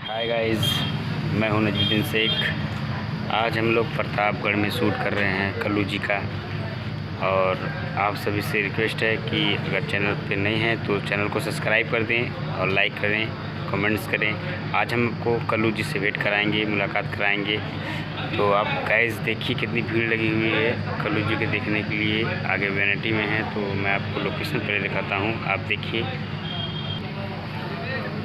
Hi guys, मैं हूं नजमुद्दीन शेख। आज हम लोग प्रतापगढ़ में शूट कर रहे हैं कल्लू जी का। और आप सभी से रिक्वेस्ट है कि अगर चैनल पे नहीं हैं तो चैनल को सब्सक्राइब कर दें और लाइक करें, कमेंट्स करें। आज हम आपको कल्लू जी से भेंट कराएंगे, मुलाकात कराएंगे। तो आप गाइस देखिए कितनी भीड़ लगी हुई है कल्लू जी के देखने के लिए। आगे वैनिटी में है तो मैं आपको लोकेशन पहले दिखाता हूँ, आप देखिए।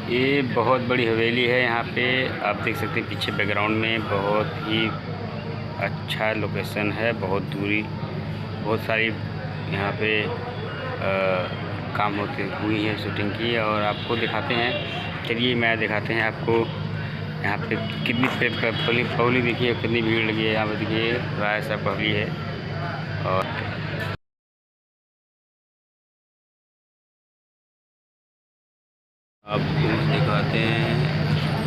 ये बहुत बड़ी हवेली है। यहाँ पे आप देख सकते हैं पीछे बैकग्राउंड में बहुत ही अच्छा लोकेशन है। बहुत दूरी, बहुत सारी यहाँ पे काम हुई है शूटिंग की, और आपको दिखाते हैं। चलिए मैं दिखाते हैं आपको यहाँ पे कितनी पब्लिक देखिए, कितनी भीड़ लगी है। यहाँ पे देखिए राय सा पब्लिक है। और आपको दिखाते हैं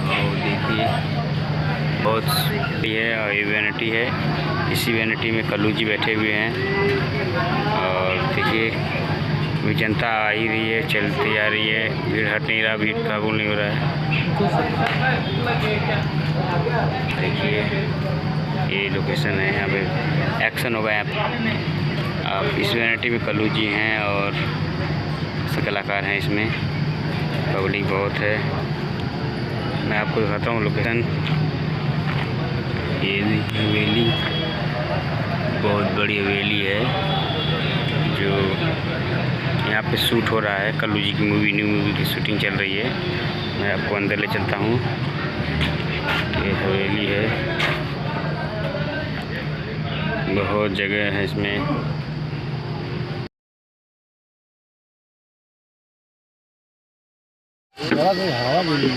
और देखिए बहुत बड़ी है। और ये वैनिटी है, इसी वैनिटी में कल्लू जी बैठे हुए हैं। और देखिए जनता आ ही रही है, चलती आ रही है, भीड़ हट नहीं रहा, भीड़ काबू नहीं हो रहा है। देखिए ये लोकेशन है, यहाँ पे एक्शन होगा। यहाँ पे आप इस वैनिटी में कल्लू जी हैं और कलाकार हैं। इसमें पब्लिक बहुत है। मैं आपको दिखाता हूँ लोकेशन। ये हवेली बहुत बड़ी हवेली है जो यहाँ पे शूट हो रहा है। कल्लू जी की न्यू मूवी की शूटिंग चल रही है। मैं आपको अंदर ले चलता हूँ। ये हवेली है, बहुत जगह है इसमें। हवा मिली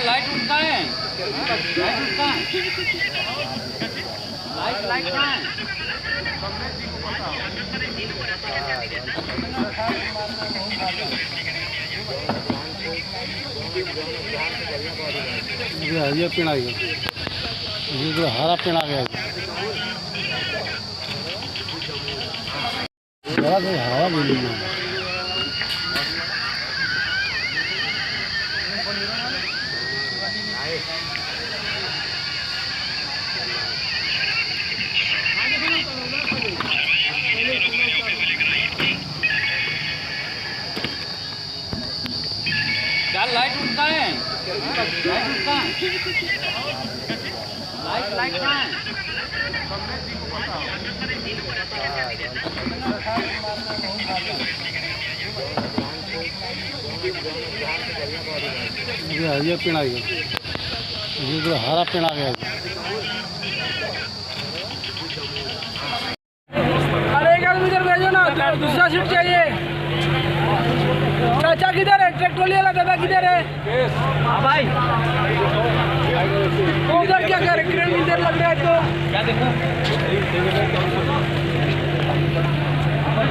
लाइट उठता है, लाइट उठता है, लाइट कहाँ है? ये पेड़ आ गया, ये जो हरा पेड़ आ गया। हवा मिली लाइट उठता है, लाइट उठता है, लाइट कहाँ है? ये पेड़ आ गया, ये जो हरा पेड़ आ गया। अरे एक आदमी इधर भेजो ना, दूसरा सीट चाहिए। चाचा किधर है? ट्रैक्टर वाला दादा किधर है? हाँ भाई, उधर क्या कर? क्रेन इधर लग रहा है तो क्या देखो?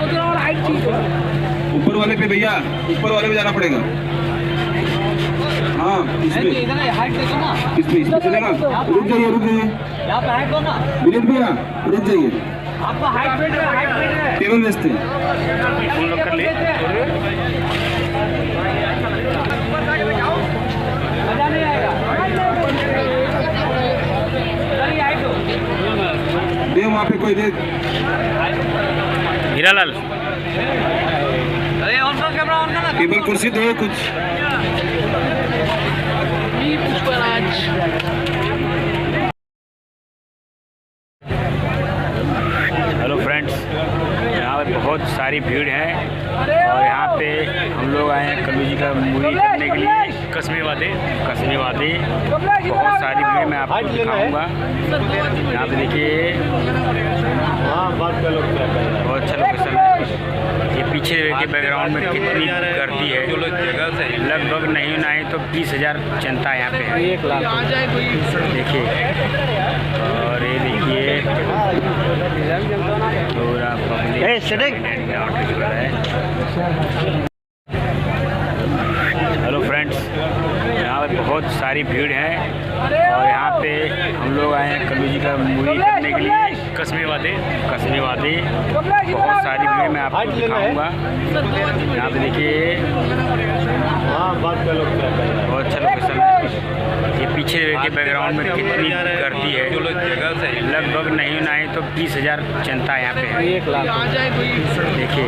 तो हाइट चाहिए ऊपर वाले पे भैया, ऊपर वाले पे जाना पड़ेगा। हाँ इधर हाइट देखो ना, इसमें चलेगा। रुक जाइए, रुक जाइए, यहाँ पे हाइट दो ना। विनीत भैया रुक जाइए, आपका हाइट फिट है, हाइट फिट है। टेबल बेचते मजा नहीं आएगा। दे वहाँ पे कोई दे। हीरालाल, अरे ऑन कर कैमरा, ऑन करना। टेबल कुर्सी दो कुछ। हेलो फ्रेंड्स, यहाँ पे बहुत सारी भीड़ है। और यहाँ पे हम लोग आए हैं कल्लू जी का मूवी करने के लिए। कस्बे वादे बहुत सारी भीड़ मैं आपको दिखाऊंगा। यहाँ पे देखिए बहुत अच्छा लोकेशन है। ये पीछे के बैकग्राउंड में कितनी गर्दी है, लगभग नहीं तो 20,000 जनता यहाँ पे है। 1 लाख देखिए। और ये देखिए पूरा पब्लिक है। बहुत सारी भीड़ है और यहाँ पे हम लोग आए हैं कल्लू जी का मूवी करने के लिए कस्बे वादे। बहुत सारी भीड़ मैं आपको दिखाऊंगा। यहाँ पे देखिए बहुत अच्छा लोकेशन है। ये पीछे देखिए बैकग्राउंड में कितनी गर्दी है, लगभग नहीं तो 20,000 जनता यहाँ पे है। 1 लाख देखिए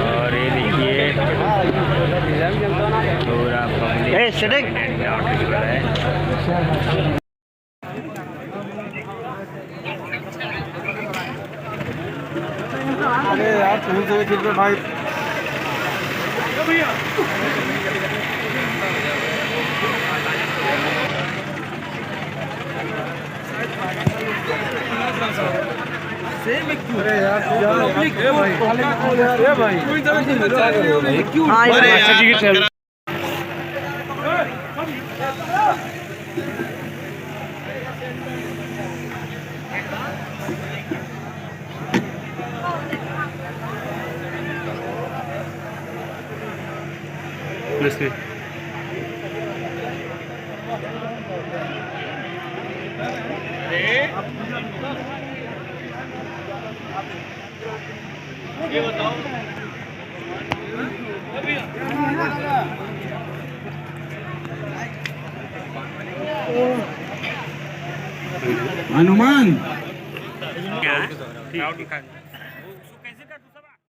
और ये देखिए पूरा पब्लिक है। अरे यार तुम से फिर पे भाई अरे यार भाई हनुमान क्या